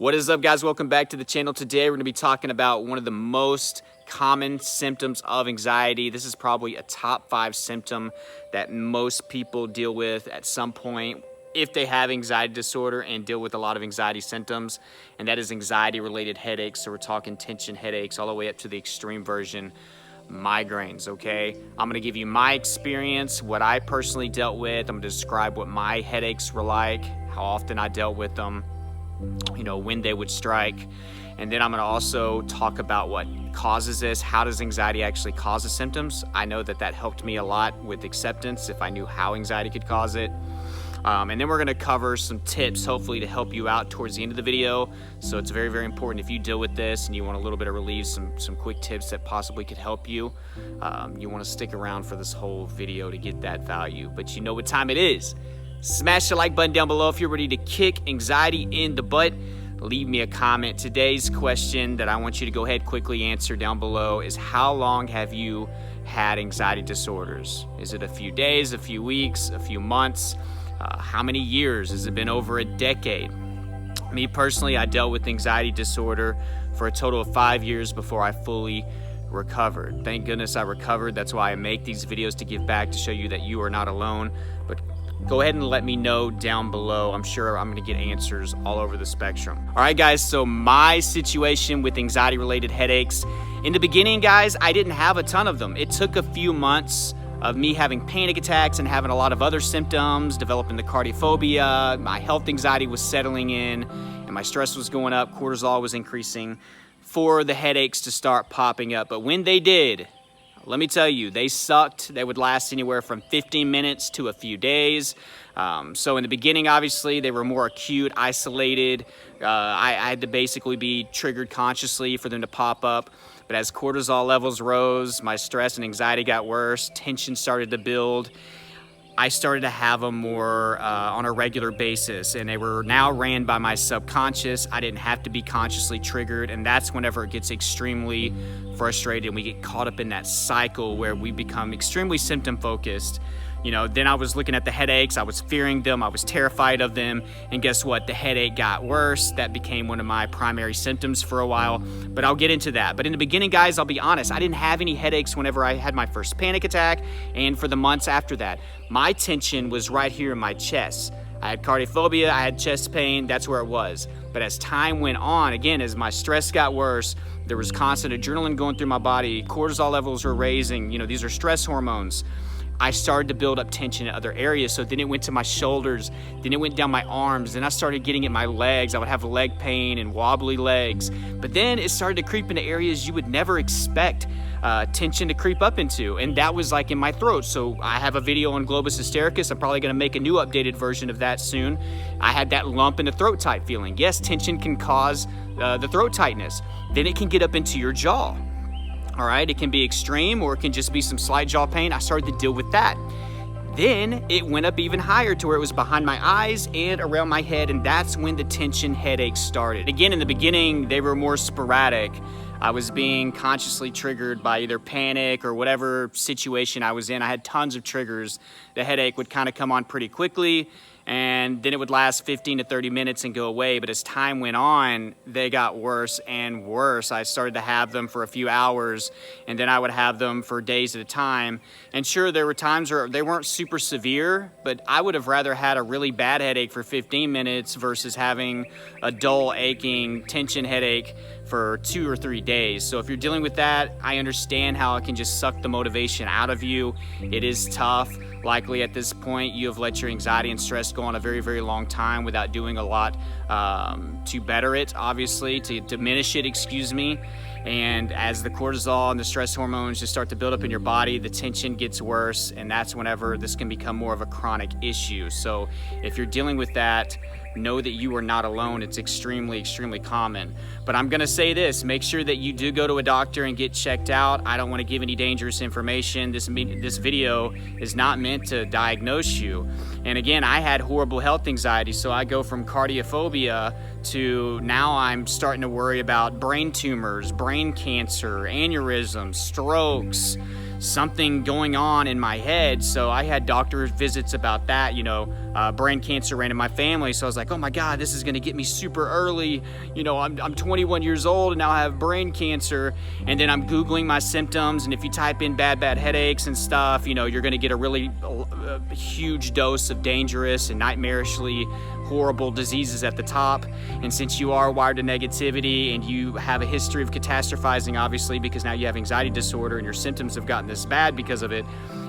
What is up, guys? Welcome back to the channel. Today we're going to be talking about one of the most common symptoms of anxiety. This is probably a top 5 symptom that most people deal with at some point if they have anxiety disorder and deal with a lot of anxiety symptoms, and that is anxiety related headaches. So we're talking tension headaches all the way up to the extreme version, migraines. Okay, I'm going to give you my experience, what I personally dealt with. I'm going to describe what my headaches were like, how often I dealt with them, you know, when they would strike. And then I'm going to also talk about what causes this. How does anxiety actually cause the symptoms? I know that that helped me a lot with acceptance if I knew how anxiety could cause it. And then we're going to cover some tips, hopefully to help you out towards the end of the video. So it's very, very important if you deal with this and you want a little bit of relief, some quick tips that possibly could help you. You want to stick around for this whole video to get that value. But you know what time it is. Smash the like button down below if you're ready to kick anxiety in the butt. Leave me a comment. Today's question that I want you to go ahead quickly answer down below is, how long have you had anxiety disorders? Is it a few days, a few weeks, a few months? How many years? Has it been over a decade? Me personally, I dealt with anxiety disorder for a total of 5 years before I fully recovered. Thank goodness I recovered. That's why I make these videos, to give back, to show you that you are not alone. But go ahead and let me know down below. I'm sure I'm going to get answers all over the spectrum. All right, guys, so my situation with anxiety related headaches. In the beginning, guys, I didn't have a ton of them. It took a few months of me having panic attacks and having a lot of other symptoms, developing the cardiophobia, my health anxiety was settling in, and my stress was going up, cortisol was increasing, for the headaches to start popping up. But when they did, let me tell you, they sucked. They would last anywhere from 15 minutes to a few days. So in the beginning, obviously, they were more acute, isolated. I had to basically be triggered consciously for them to pop up. But as cortisol levels rose, my stress and anxiety got worse, tension started to build. I started to have them more on a regular basis, and they were now ran by my subconscious. I didn't have to be consciously triggered, and that's whenever it gets extremely frustrated and we get caught up in that cycle where we become extremely symptom focused. You know, then I was looking at the headaches, I was fearing them, I was terrified of them, and guess what? The headache got worse. That became one of my primary symptoms for a while, but I'll get into that. But in the beginning, guys, I'll be honest, I didn't have any headaches whenever I had my first panic attack, and for the months after that. My tension was right here in my chest. I had cardiophobia, I had chest pain, that's where it was. But as time went on, again, as my stress got worse, there was constant adrenaline going through my body, cortisol levels were raising, you know, these are stress hormones. I started to build up tension in other areas. So then it went to my shoulders, then it went down my arms, then I started getting at my legs. I would have leg pain and wobbly legs. But then it started to creep into areas you would never expect tension to creep up into, and that was like in my throat. So I have a video on globus hystericus. I'm probably going to make a new updated version of that soon. I had that lump in the throat tight feeling. Yes, tension can cause the throat tightness. Then it can get up into your jaw. All right, it can be extreme, or it can just be some slight jaw pain. I started to deal with that. Then it went up even higher to where it was behind my eyes and around my head, and that's when the tension headaches started. Again, in the beginning, they were more sporadic. I was being consciously triggered by either panic or whatever situation I was in. I had tons of triggers. The headache would kind of come on pretty quickly, and then it would last 15 to 30 minutes and go away. But as time went on, they got worse and worse. I started to have them for a few hours, and then I would have them for days at a time. And sure, there were times where they weren't super severe, but I would have rather had a really bad headache for 15 minutes versus having a dull, aching tension headache for 2 or 3 days. So if you're dealing with that, I understand how it can just suck the motivation out of you. It is tough. Likely at this point, you have let your anxiety and stress go on a very, very long time without doing a lot to better it, obviously, to diminish it, excuse me. And as the cortisol and the stress hormones just start to build up in your body, the tension gets worse, and that's whenever this can become more of a chronic issue. So if you're dealing with that, know that you are not alone. It's extremely, extremely common. But I'm gonna say this, make sure that you do go to a doctor and get checked out. I don't wanna give any dangerous information. This video is not meant to diagnose you. And again, I had horrible health anxiety, so I go from cardiophobia to now I'm starting to worry about brain tumors, brain cancer, aneurysms, strokes. something going on in my head. So I had doctor visits about that, brain cancer ran in my family. So I was like, oh my God, this is gonna get me super early. I'm 21 years old and now I have brain cancer. And then I'm Googling my symptoms. And if you type in bad headaches and stuff, you're gonna get a really huge dose of dangerous and nightmarishly horrible diseases at the top. And since you are wired to negativity and you have a history of catastrophizing, obviously, because now you have anxiety disorder and your symptoms have gotten this bad because of it,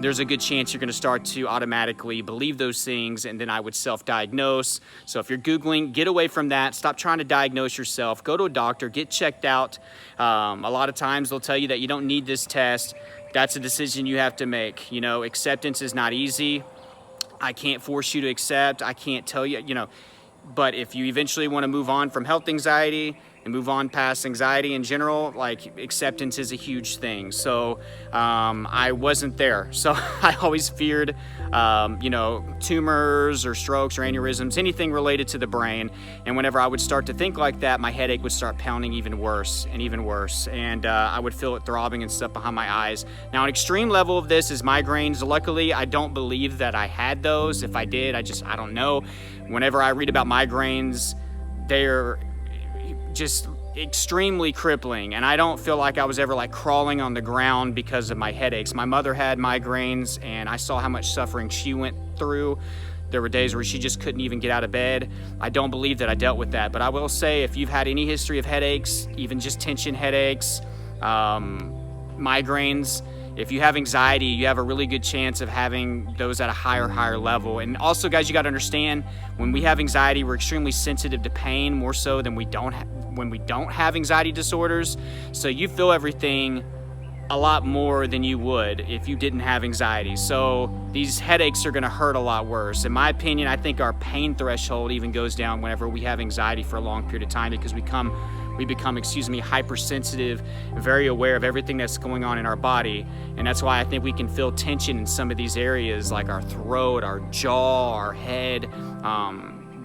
there's a good chance you're going to start to automatically believe those things, and then I would self-diagnose. So if you're Googling, get away from that. Stop trying to diagnose yourself. Go to a doctor, get checked out. A lot of times they'll tell you that you don't need this test. That's a decision you have to make. Acceptance is not easy. I can't force you to accept. I can't tell you, but if you eventually want to move on from health anxiety and move on past anxiety in general, like, acceptance is a huge thing. So I wasn't there. So I always feared, tumors or strokes or aneurysms, anything related to the brain. And whenever I would start to think like that, my headache would start pounding even worse and even worse. And I would feel it throbbing and stuff behind my eyes. Now, an extreme level of this is migraines. Luckily, I don't believe that I had those. If I did, I don't know. Whenever I read about migraines, they're just extremely crippling, and I don't feel like I was ever like crawling on the ground because of my headaches. My mother had migraines, and I saw how much suffering she went through. There were days where she just couldn't even get out of bed. I don't believe that I dealt with that, but I will say, if you've had any history of headaches, even just tension headaches, migraines, if you have anxiety, you have a really good chance of having those at a higher level. And also, guys, you got to understand, when we have anxiety, we're extremely sensitive to pain, more so than when we don't have anxiety disorders. So you feel everything a lot more than you would if you didn't have anxiety. So these headaches are going to hurt a lot worse. In my opinion, I think our pain threshold even goes down whenever we have anxiety for a long period of time, because we become hypersensitive, very aware of everything that's going on in our body. And that's why I think we can feel tension in some of these areas, like our throat, our jaw, our head,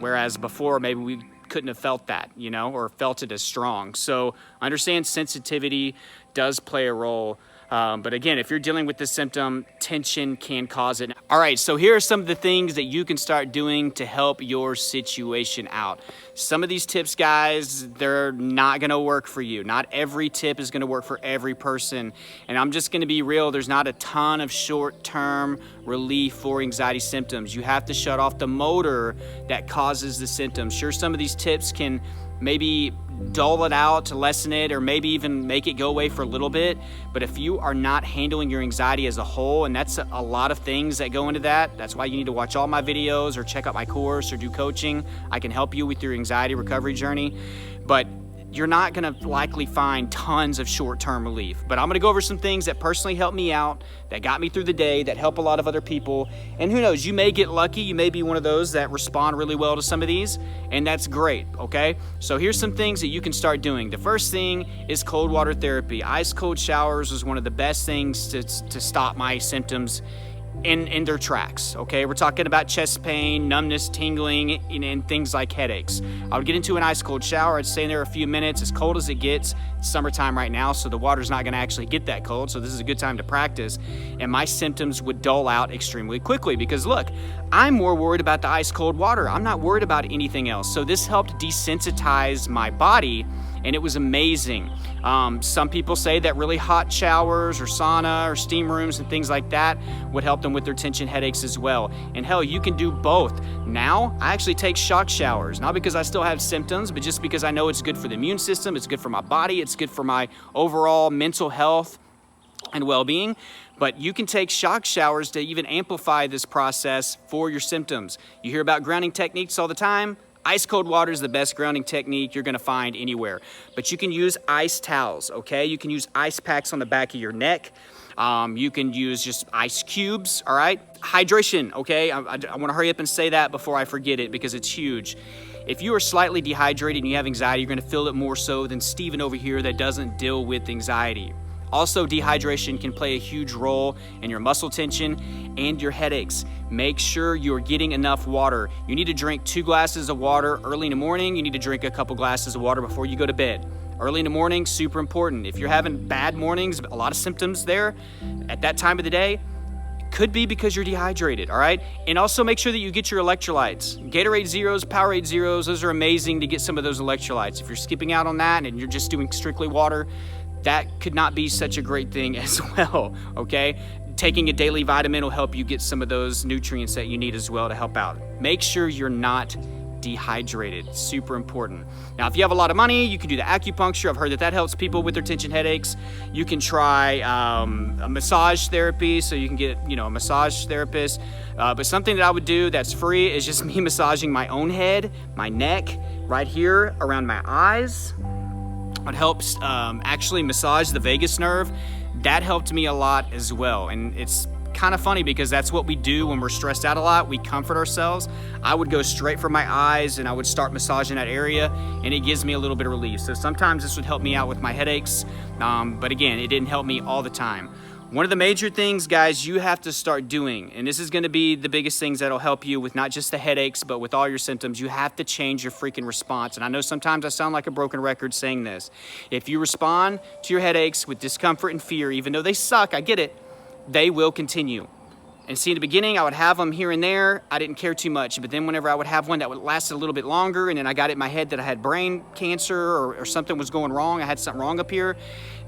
whereas before maybe we couldn't have felt that, or felt it as strong. So understand sensitivity does play a role. But again, if you're dealing with this symptom, tension can cause it. All right, so here are some of the things that you can start doing to help your situation out. Some of these tips, guys, they're not gonna work for you. Not every tip is gonna work for every person. And I'm just gonna be real, there's not a ton of short-term relief for anxiety symptoms. You have to shut off the motor that causes the symptoms. Sure, some of these tips can maybe dull it out to lessen it, or maybe even make it go away for a little bit. But if you are not handling your anxiety as a whole, and that's a lot of things that go into that, that's why you need to watch all my videos or check out my course or do coaching. I can help you with your anxiety recovery journey. But you're not gonna likely find tons of short-term relief. But I'm gonna go over some things that personally helped me out, that got me through the day, that help a lot of other people. And who knows, you may get lucky, you may be one of those that respond really well to some of these, and that's great, okay? So here's some things that you can start doing. The first thing is cold water therapy. Ice cold showers is one of the best things to stop my symptoms in their tracks, okay? We're talking about chest pain, numbness, tingling, and things like headaches. I would get into an ice cold shower. I'd stay in there a few minutes, as cold as it gets. It's summertime right now, so the water's not gonna actually get that cold, so this is a good time to practice. And my symptoms would dull out extremely quickly, because look, I'm more worried about the ice cold water. I'm not worried about anything else. So this helped desensitize my body, and it was amazing. Some people say that really hot showers or sauna or steam rooms and things like that would help them with their tension headaches as well. And hell, you can do both. Now, I actually take shock showers, not because I still have symptoms, but just because I know it's good for the immune system, it's good for my body, it's good for my overall mental health and well-being. But you can take shock showers to even amplify this process for your symptoms. You hear about grounding techniques all the time. Ice cold water is the best grounding technique you're gonna find anywhere. But you can use ice towels, okay? You can use ice packs on the back of your neck. You can use just ice cubes, all right? Hydration, okay? I wanna hurry up and say that before I forget it, because it's huge. If you are slightly dehydrated and you have anxiety, you're gonna feel it more so than Steven over here that doesn't deal with anxiety. Also, dehydration can play a huge role in your muscle tension and your headaches. Make sure you're getting enough water. You need to drink 2 glasses of water early in the morning. You need to drink a couple glasses of water before you go to bed. Early in the morning, super important. If you're having bad mornings, a lot of symptoms there at that time of the day, could be because you're dehydrated, all right? And also make sure that you get your electrolytes. Gatorade Zeros, Powerade Zeros, those are amazing to get some of those electrolytes. If you're skipping out on that and you're just doing strictly water, that could not be such a great thing as well, okay? Taking a daily vitamin will help you get some of those nutrients that you need as well to help out. Make sure you're not dehydrated, super important. Now, if you have a lot of money, you can do the acupuncture. I've heard that helps people with their tension headaches. You can try a massage therapy, so you can get, a massage therapist. But something that I would do that's free is just me massaging my own head, my neck, right here around my eyes. It helps actually massage the vagus nerve. That helped me a lot as well. And it's kind of funny because that's what we do when we're stressed out a lot. We comfort ourselves. I would go straight for my eyes and I would start massaging that area, and it gives me a little bit of relief. So sometimes this would help me out with my headaches. But again, it didn't help me all the time. One of the major things, guys, you have to start doing, and this is going to be the biggest things that'll help you with not just the headaches, but with all your symptoms, you have to change your freaking response. And I know sometimes I sound like a broken record saying this. If you respond to your headaches with discomfort and fear, even though they suck, I get it, they will continue. And see, in the beginning, I would have them here and there. I didn't care too much. But then whenever I would have one that would last a little bit longer, and then I got it in my head that I had brain cancer or something was going wrong, I had something wrong up here,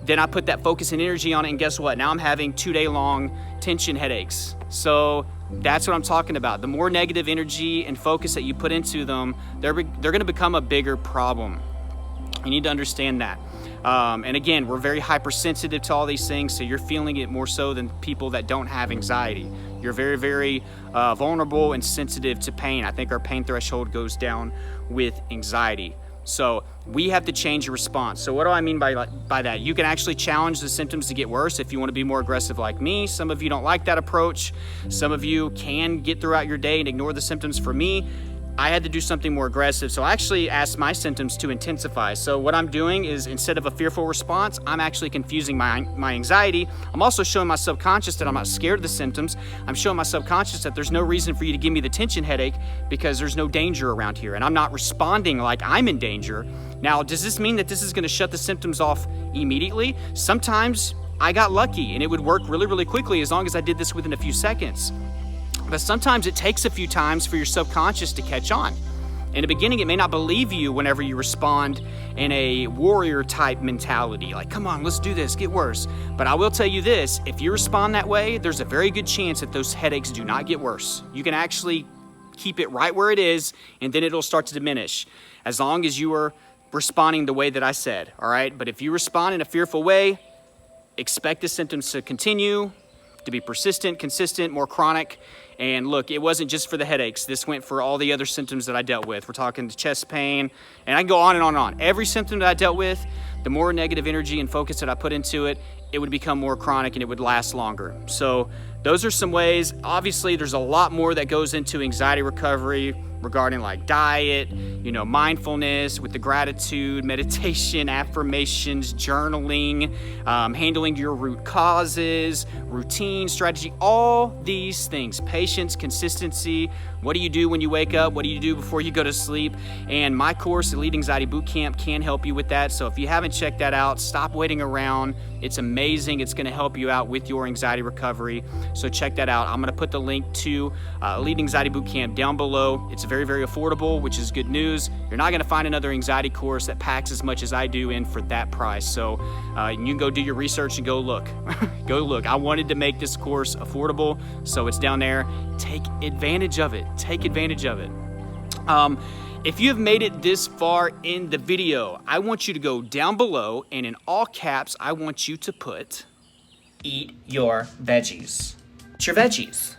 then I put that focus and energy on it, and guess what? Now I'm having 2-day-long tension headaches. So that's what I'm talking about. The more negative energy and focus that you put into them, they're gonna become a bigger problem. You need to understand that. And again, we're very hypersensitive to all these things, so you're feeling it more so than people that don't have anxiety. You're very, very vulnerable and sensitive to pain. I think our pain threshold goes down with anxiety. So we have to change your response. So what do I mean by that? You can actually challenge the symptoms to get worse if you want to be more aggressive like me. Some of you don't like that approach. Some of you can get throughout your day and ignore the symptoms. For me, I had to do something more aggressive. So I actually asked my symptoms to intensify. So what I'm doing is, instead of a fearful response, I'm actually confusing my anxiety. I'm also showing my subconscious that I'm not scared of the symptoms. I'm showing my subconscious that there's no reason for you to give me the tension headache because there's no danger around here. And I'm not responding like I'm in danger. Now, does this mean that this is going to shut the symptoms off immediately? Sometimes I got lucky and it would work really, really quickly as long as I did this within a few seconds. But sometimes it takes a few times for your subconscious to catch on. In the beginning, it may not believe you whenever you respond in a warrior type mentality, like, come on, let's do this, get worse. But I will tell you this, if you respond that way, there's a very good chance that those headaches do not get worse. You can actually keep it right where it is, and then it'll start to diminish, as long as you are responding the way that I said, all right? But if you respond in a fearful way, expect the symptoms to continue, to be persistent, consistent, more chronic. And look, it wasn't just for the headaches. This went for all the other symptoms that I dealt with. We're talking the chest pain, and I can go on and on and on. Every symptom that I dealt with, the more negative energy and focus that I put into it, it would become more chronic and it would last longer. So those are some ways. Obviously, there's a lot more that goes into anxiety recovery regarding like diet, mindfulness with the gratitude, meditation, affirmations, journaling, handling your root causes, routine, strategy, all these things, patience, consistency. What do you do when you wake up? What do you do before you go to sleep? And my course, Elite Anxiety Bootcamp, can help you with that. So if you haven't checked that out, stop waiting around. It's amazing. It's going to help you out with your anxiety recovery. So check that out. I'm going to put the link to Elite Anxiety Bootcamp down below. It's very, very affordable, which is good news. You're not going to find another anxiety course that packs as much as I do in for that price. So you can go do your research and go look. Go look. I wanted to make this course affordable, so it's down there. Take advantage of it. Take advantage of it. If you have made it this far in the video, I want you to go down below, and in all caps, I want you to put, eat your veggies. Eat your veggies.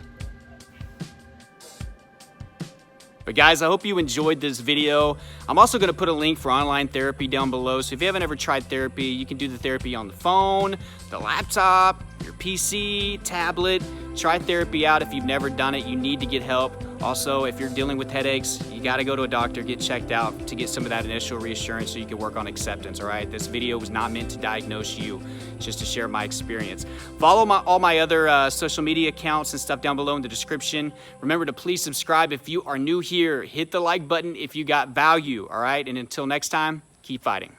But guys, I hope you enjoyed this video. I'm also going to put a link for online therapy down below. So if you haven't ever tried therapy, you can do the therapy on the phone, the laptop, your PC, tablet. Try therapy out if you've never done it. You need to get help. Also, if you're dealing with headaches, you gotta go to a doctor, get checked out to get some of that initial reassurance so you can work on acceptance, all right? This video was not meant to diagnose you, it's just to share my experience. Follow all my other social media accounts and stuff down below in the description. Remember to please subscribe if you are new here. Hit the like button if you got value, all right? And until next time, keep fighting.